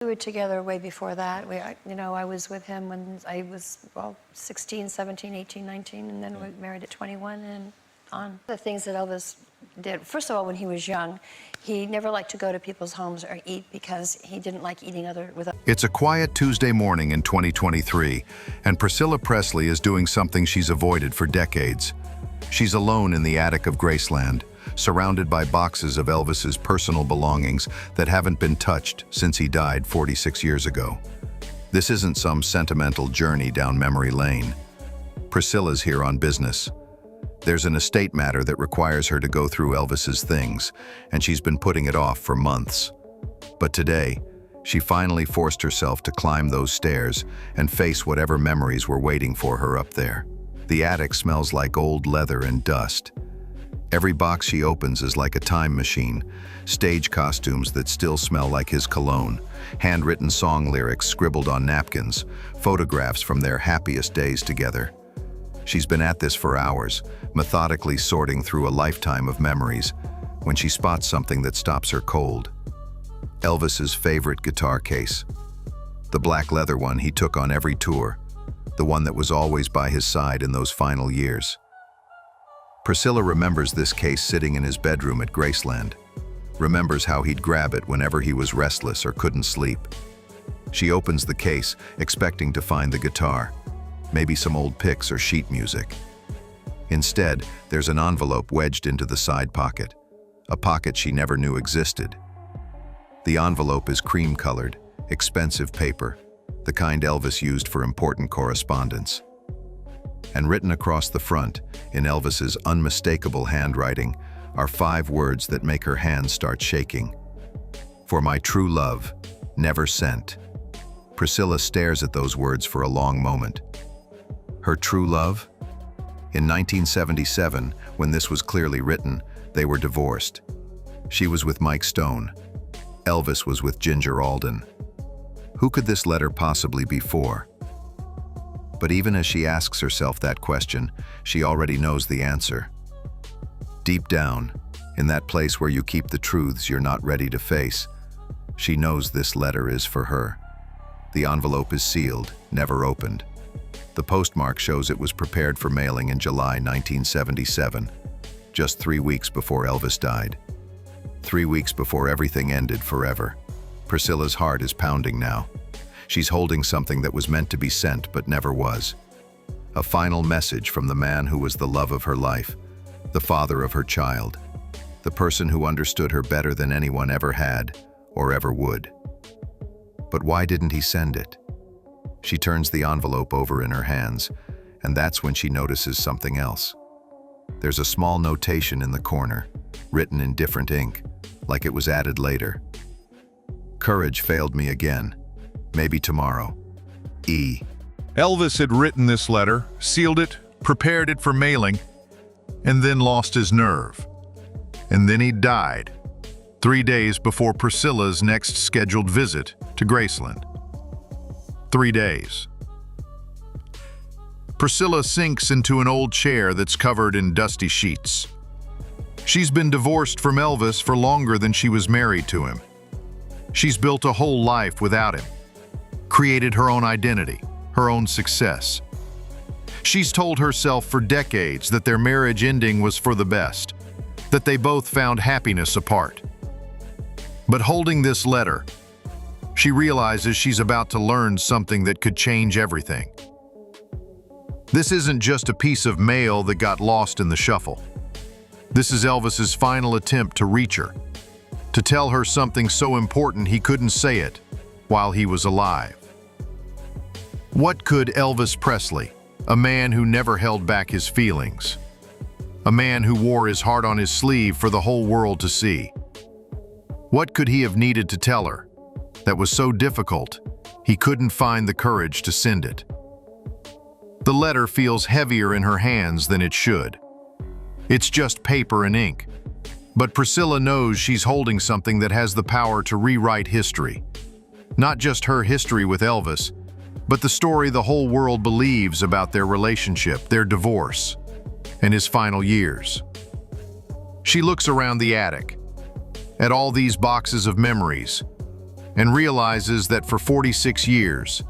We were together way before that. I was with him when I was, 16, 17, 18, 19, and then we married at 21 and on. The things that Elvis did, first of all, when he was young, he never liked to go to people's homes or eat because he didn't like eating with others. It's a quiet Tuesday morning in 2023, and Priscilla Presley is doing something she's avoided for decades. She's alone in the attic of Graceland, surrounded by boxes of Elvis's personal belongings that haven't been touched since he died 46 years ago. This isn't some sentimental journey down memory lane. Priscilla's here on business. There's an estate matter that requires her to go through Elvis's things, and she's been putting it off for months. But today, she finally forced herself to climb those stairs and face whatever memories were waiting for her up there. The attic smells like old leather and dust. Every box she opens is like a time machine, stage costumes that still smell like his cologne, handwritten song lyrics scribbled on napkins, photographs from their happiest days together. She's been at this for hours, methodically sorting through a lifetime of memories, when she spots something that stops her cold. Elvis's favorite guitar case. The black leather one he took on every tour, the one that was always by his side in those final years. Priscilla remembers this case sitting in his bedroom at Graceland, remembers how he'd grab it whenever he was restless or couldn't sleep. She opens the case, expecting to find the guitar, maybe some old pics or sheet music. Instead, there's an envelope wedged into the side pocket, a pocket she never knew existed. The envelope is cream-colored, expensive paper, the kind Elvis used for important correspondence. And written across the front, in Elvis's unmistakable handwriting, are 5 words that make her hands start shaking. "For my true love, never sent." Priscilla stares at those words for a long moment. Her true love? In 1977, when this was clearly written, they were divorced. She was with Mike Stone. Elvis was with Ginger Alden. Who could this letter possibly be for? But even as she asks herself that question, she already knows the answer. Deep down, in that place where you keep the truths you're not ready to face, she knows this letter is for her. The envelope is sealed, never opened. The postmark shows it was prepared for mailing in July 1977, just 3 weeks before Elvis died. 3 weeks before everything ended forever. Priscilla's heart is pounding now. She's holding something that was meant to be sent but never was. A final message from the man who was the love of her life, the father of her child, the person who understood her better than anyone ever had or ever would. But why didn't he send it? She turns the envelope over in her hands, and that's when she notices something else. There's a small notation in the corner, written in different ink, like it was added later. "Courage failed me again. Maybe tomorrow. E." Elvis had written this letter, sealed it, prepared it for mailing, and then lost his nerve. And then he died, 3 days before Priscilla's next scheduled visit to Graceland. 3 days. Priscilla sinks into an old chair that's covered in dusty sheets. She's been divorced from Elvis for longer than she was married to him. She's built a whole life without him, created her own identity, her own success. She's told herself for decades that their marriage ending was for the best, that they both found happiness apart. But holding this letter, she realizes she's about to learn something that could change everything. This isn't just a piece of mail that got lost in the shuffle. This is Elvis's final attempt to reach her, to tell her something so important he couldn't say it while he was alive. What could Elvis Presley, a man who never held back his feelings, a man who wore his heart on his sleeve for the whole world to see, what could he have needed to tell her that was so difficult he couldn't find the courage to send it? The letter feels heavier in her hands than it should. It's just paper and ink, but Priscilla knows she's holding something that has the power to rewrite history. Not just her history with Elvis, but the story the whole world believes about their relationship, their divorce, and his final years. She looks around the attic, at all these boxes of memories, and realizes that for 46 years,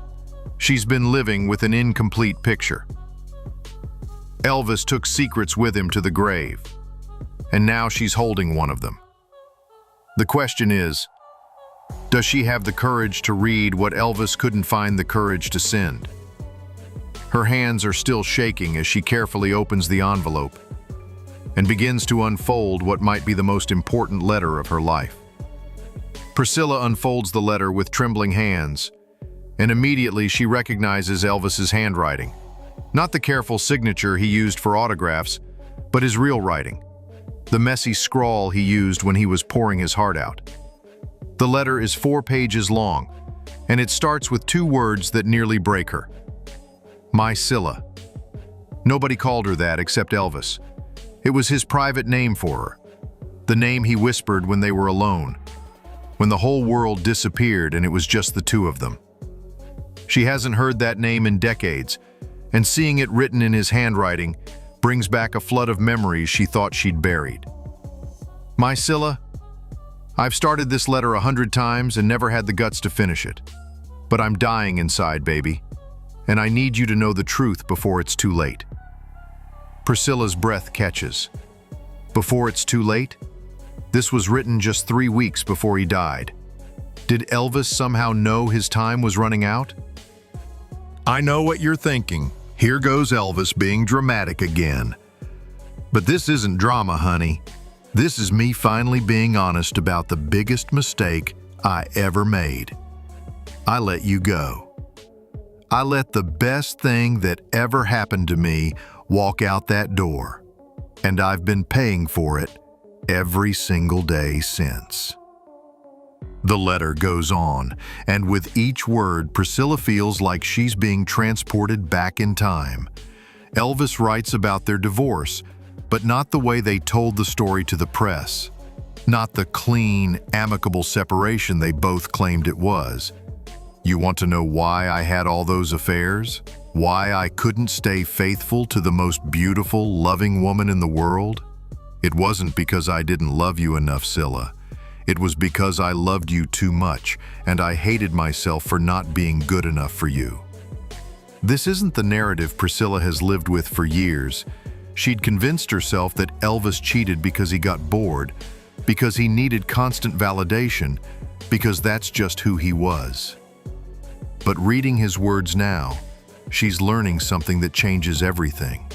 she's been living with an incomplete picture. Elvis took secrets with him to the grave, and now she's holding one of them. The question is, does she have the courage to read what Elvis couldn't find the courage to send? Her hands are still shaking as she carefully opens the envelope and begins to unfold what might be the most important letter of her life. Priscilla unfolds the letter with trembling hands, and immediately she recognizes Elvis's handwriting. Not the careful signature he used for autographs, but his real writing. The messy scrawl he used when he was pouring his heart out. The letter is 4 pages long, and it starts with 2 words that nearly break her. My Scylla. Nobody called her that except Elvis. It was his private name for her, the name he whispered when they were alone, when the whole world disappeared and it was just the 2 of them. She hasn't heard that name in decades, and seeing it written in his handwriting brings back a flood of memories she thought she'd buried. My Scylla, I've started this letter 100 times and never had the guts to finish it. But I'm dying inside, baby, and I need you to know the truth before it's too late. Priscilla's breath catches. Before it's too late? This was written just 3 weeks before he died. Did Elvis somehow know his time was running out? I know what you're thinking. Here goes Elvis being dramatic again. But this isn't drama, honey. This is me finally being honest about the biggest mistake I ever made. I let you go. I let the best thing that ever happened to me walk out that door, and I've been paying for it every single day since. The letter goes on, and with each word, Priscilla feels like she's being transported back in time. Elvis writes about their divorce, but not the way they told the story to the press. Not the clean, amicable separation they both claimed it was. You want to know why I had all those affairs? Why I couldn't stay faithful to the most beautiful, loving woman in the world? It wasn't because I didn't love you enough, Scylla. It was because I loved you too much, and I hated myself for not being good enough for you. This isn't the narrative Priscilla has lived with for years. She'd convinced herself that Elvis cheated because he got bored, because he needed constant validation, because that's just who he was. But reading his words now, she's learning something that changes everything.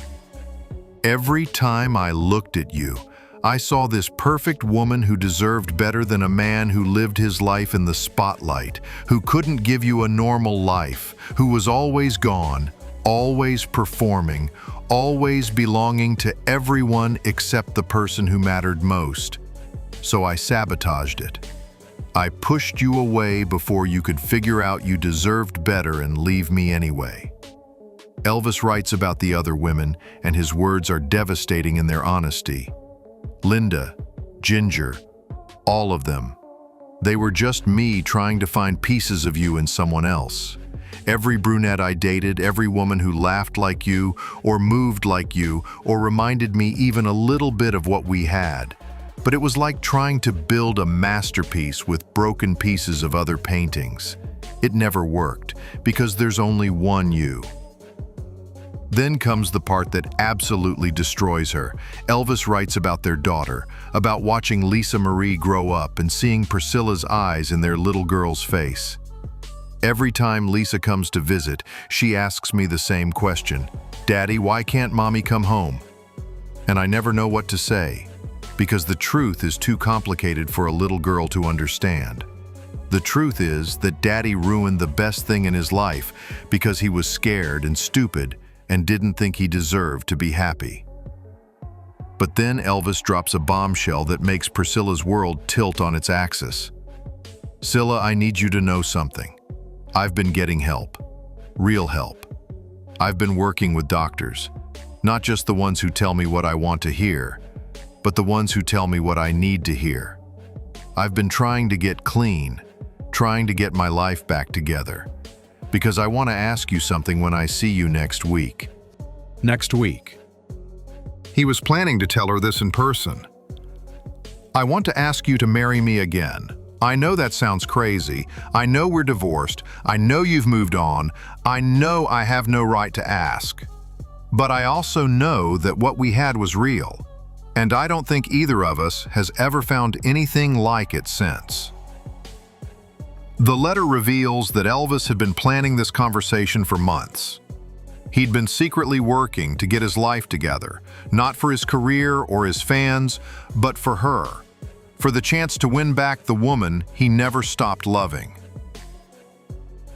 Every time I looked at you, I saw this perfect woman who deserved better than a man who lived his life in the spotlight, who couldn't give you a normal life, who was always gone, always performing, always belonging to everyone except the person who mattered most. So I sabotaged it. I pushed you away before you could figure out you deserved better and leave me anyway. Elvis writes about the other women, and his words are devastating in their honesty. Linda, Ginger, all of them. They were just me trying to find pieces of you in someone else. Every brunette I dated, every woman who laughed like you, or moved like you, or reminded me even a little bit of what we had. But it was like trying to build a masterpiece with broken pieces of other paintings. It never worked, because there's only one you. Then comes the part that absolutely destroys her. Elvis writes about their daughter, about watching Lisa Marie grow up and seeing Priscilla's eyes in their little girl's face. Every time Lisa comes to visit, she asks me the same question. Daddy, why can't Mommy come home? And I never know what to say, because the truth is too complicated for a little girl to understand. The truth is that Daddy ruined the best thing in his life because he was scared and stupid and didn't think he deserved to be happy. But then Elvis drops a bombshell that makes Priscilla's world tilt on its axis. Scylla, I need you to know something. I've been getting help. Real help. I've been working with doctors. Not just the ones who tell me what I want to hear, but the ones who tell me what I need to hear. I've been trying to get clean, trying to get my life back together, because I want to ask you something when I see you next week. Next week. He was planning to tell her this in person. I want to ask you to marry me again, I know that sounds crazy. I know we're divorced. I know you've moved on. I know I have no right to ask. But I also know that what we had was real. And I don't think either of us has ever found anything like it since. The letter reveals that Elvis had been planning this conversation for months. He'd been secretly working to get his life together, not for his career or his fans, but for her, for the chance to win back the woman he never stopped loving.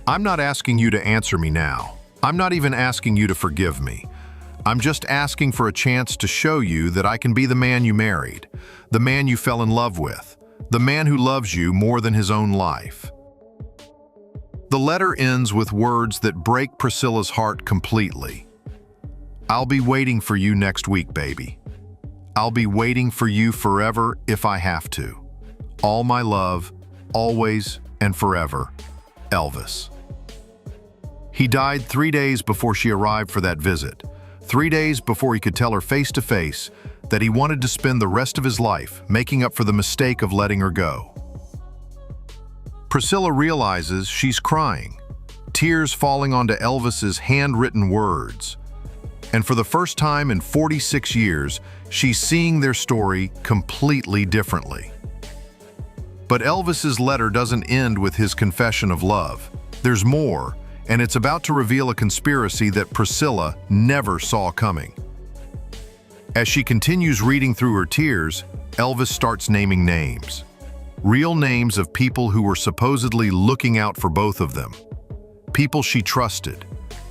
I'm not asking you to answer me now. I'm not even asking you to forgive me. I'm just asking for a chance to show you that I can be the man you married, the man you fell in love with, the man who loves you more than his own life. The letter ends with words that break Priscilla's heart completely. I'll be waiting for you next week, baby. I'll be waiting for you forever if I have to. All my love, always and forever, Elvis. He died 3 days before she arrived for that visit, 3 days before he could tell her face to face that he wanted to spend the rest of his life making up for the mistake of letting her go. Priscilla realizes she's crying, tears falling onto Elvis's handwritten words. And for the first time in 46 years, she's seeing their story completely differently. But Elvis's letter doesn't end with his confession of love. There's more, and it's about to reveal a conspiracy that Priscilla never saw coming. As she continues reading through her tears, Elvis starts naming names. Real names of people who were supposedly looking out for both of them. People she trusted.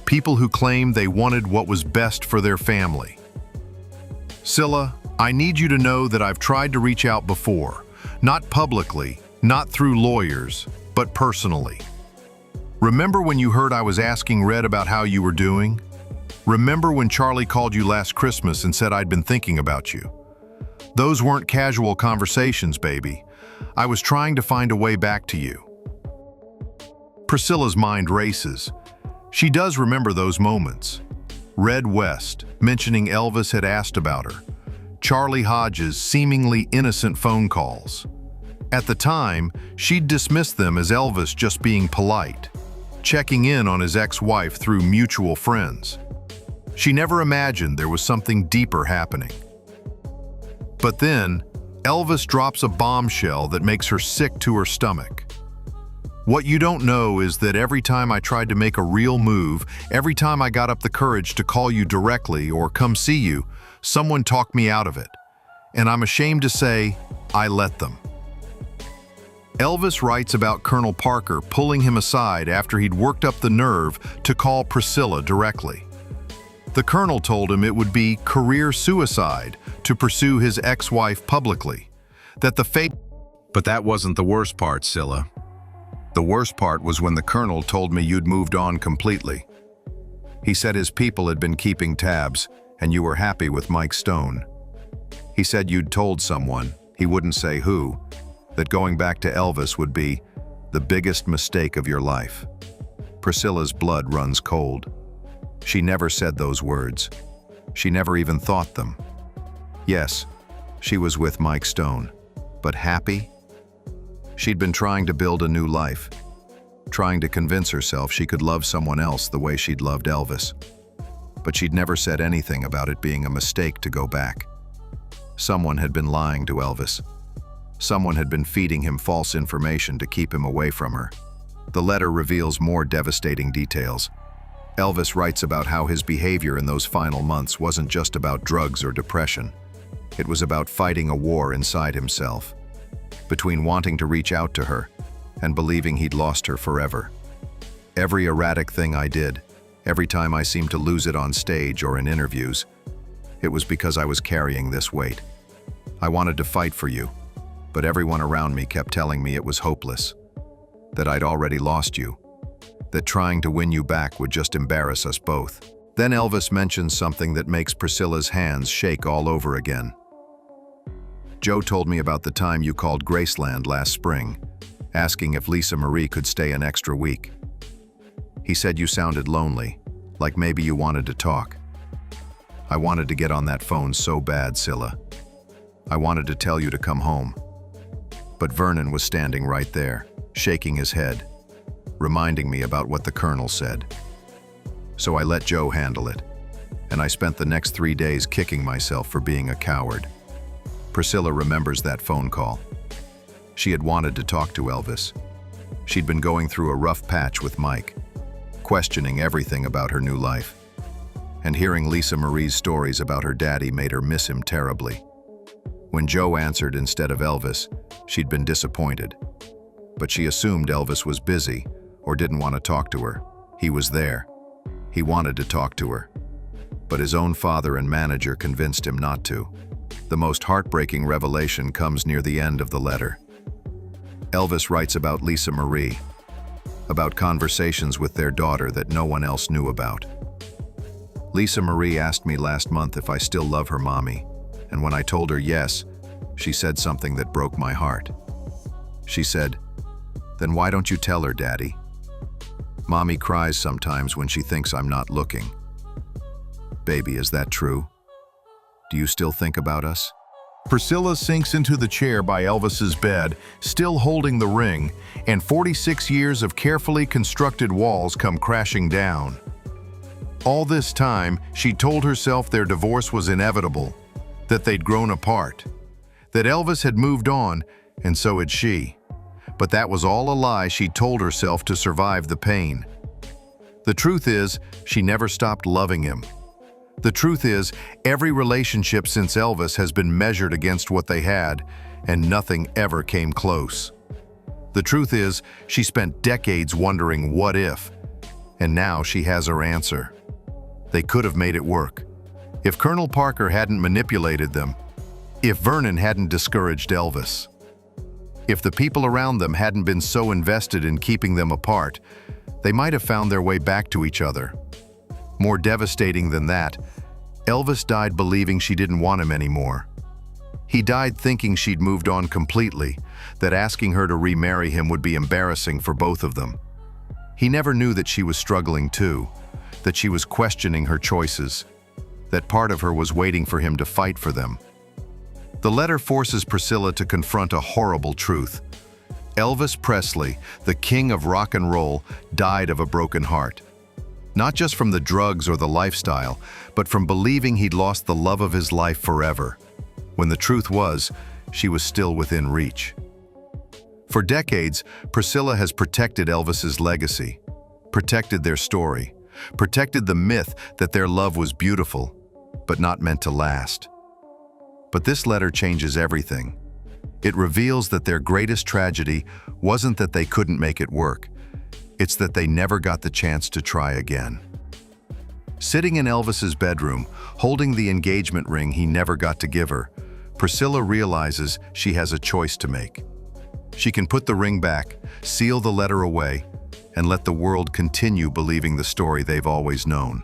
People who claimed they wanted what was best for their family. Scylla, I need you to know that I've tried to reach out before. Not publicly, not through lawyers, but personally. Remember when you heard I was asking Red about how you were doing? Remember when Charlie called you last Christmas and said I'd been thinking about you? Those weren't casual conversations, baby. I was trying to find a way back to you. Priscilla's mind races. She does remember those moments. Red West, mentioning Elvis had asked about her. Charlie Hodges' seemingly innocent phone calls. At the time, she'd dismissed them as Elvis just being polite, checking in on his ex-wife through mutual friends. She never imagined there was something deeper happening. But then, Elvis drops a bombshell that makes her sick to her stomach. What you don't know is that every time I tried to make a real move, every time I got up the courage to call you directly or come see you, someone talked me out of it. And I'm ashamed to say, I let them. Elvis writes about Colonel Parker pulling him aside after he'd worked up the nerve to call Priscilla directly. The colonel told him it would be career suicide to pursue his ex-wife publicly, that the fate... But that wasn't the worst part, Scylla. The worst part was when the colonel told me you'd moved on completely. He said his people had been keeping tabs, and you were happy with Mike Stone. He said you'd told someone, he wouldn't say who, that going back to Elvis would be the biggest mistake of your life. Priscilla's blood runs cold. She never said those words. She never even thought them. Yes, she was with Mike Stone, but happy? She'd been trying to build a new life, trying to convince herself she could love someone else the way she'd loved Elvis. But she'd never said anything about it being a mistake to go back. Someone had been lying to Elvis. Someone had been feeding him false information to keep him away from her. The letter reveals more devastating details. Elvis writes about how his behavior in those final months wasn't just about drugs or depression. It was about fighting a war inside himself, between wanting to reach out to her and believing he'd lost her forever. Every erratic thing I did, every time I seemed to lose it on stage or in interviews, it was because I was carrying this weight. I wanted to fight for you, but everyone around me kept telling me it was hopeless, that I'd already lost you, that trying to win you back would just embarrass us both. Then Elvis mentions something that makes Priscilla's hands shake all over again. Joe told me about the time you called Graceland last spring, asking if Lisa Marie could stay an extra week. He said you sounded lonely, like maybe you wanted to talk. I wanted to get on that phone so bad, Scylla. I wanted to tell you to come home. But Vernon was standing right there, shaking his head, reminding me about what the Colonel said. So I let Joe handle it, and I spent the next 3 days kicking myself for being a coward. Priscilla remembers that phone call. She had wanted to talk to Elvis. She'd been going through a rough patch with Mike, questioning everything about her new life. And hearing Lisa Marie's stories about her daddy made her miss him terribly. When Joe answered instead of Elvis, she'd been disappointed. But she assumed Elvis was busy or didn't want to talk to her. He was there. He wanted to talk to her. But his own father and manager convinced him not to. The most heartbreaking revelation comes near the end of the letter. Elvis writes about Lisa Marie, about conversations with their daughter that no one else knew about. Lisa Marie asked me last month if I still love her mommy, and when I told her yes, she said something that broke my heart. She said, "Then why don't you tell her, Daddy? Mommy cries sometimes when she thinks I'm not looking." Baby, is that true? Do you still think about us? Priscilla sinks into the chair by Elvis's bed, still holding the ring, and 46 years of carefully constructed walls come crashing down. All this time, she told herself their divorce was inevitable, that they'd grown apart, that Elvis had moved on, and so had she. But that was all a lie she told herself to survive the pain. The truth is, she never stopped loving him. The truth is, every relationship since Elvis has been measured against what they had, and nothing ever came close. The truth is, she spent decades wondering what if, and now she has her answer. They could have made it work. If Colonel Parker hadn't manipulated them, if Vernon hadn't discouraged Elvis, if the people around them hadn't been so invested in keeping them apart, they might have found their way back to each other. More devastating than that, Elvis died believing she didn't want him anymore. He died thinking she'd moved on completely, that asking her to remarry him would be embarrassing for both of them. He never knew that she was struggling too, that she was questioning her choices, that part of her was waiting for him to fight for them. The letter forces Priscilla to confront a horrible truth. Elvis Presley, the king of rock and roll, died of a broken heart. Not just from the drugs or the lifestyle, but from believing he'd lost the love of his life forever, when the truth was, she was still within reach. For decades, Priscilla has protected Elvis's legacy, protected their story, protected the myth that their love was beautiful, but not meant to last. But this letter changes everything. It reveals that their greatest tragedy wasn't that they couldn't make it work. It's that they never got the chance to try again. Sitting in Elvis's bedroom, holding the engagement ring he never got to give her, Priscilla realizes she has a choice to make. She can put the ring back, seal the letter away, and let the world continue believing the story they've always known.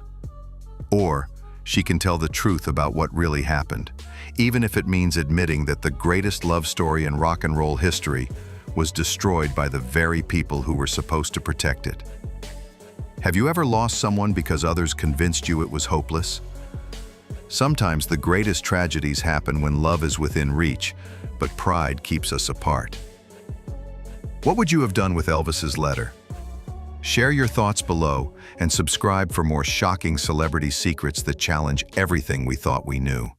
Or she can tell the truth about what really happened, even if it means admitting that the greatest love story in rock and roll history was destroyed by the very people who were supposed to protect it. Have you ever lost someone because others convinced you it was hopeless? Sometimes the greatest tragedies happen when love is within reach, but pride keeps us apart. What would you have done with Elvis's letter? Share your thoughts below and subscribe for more shocking celebrity secrets that challenge everything we thought we knew.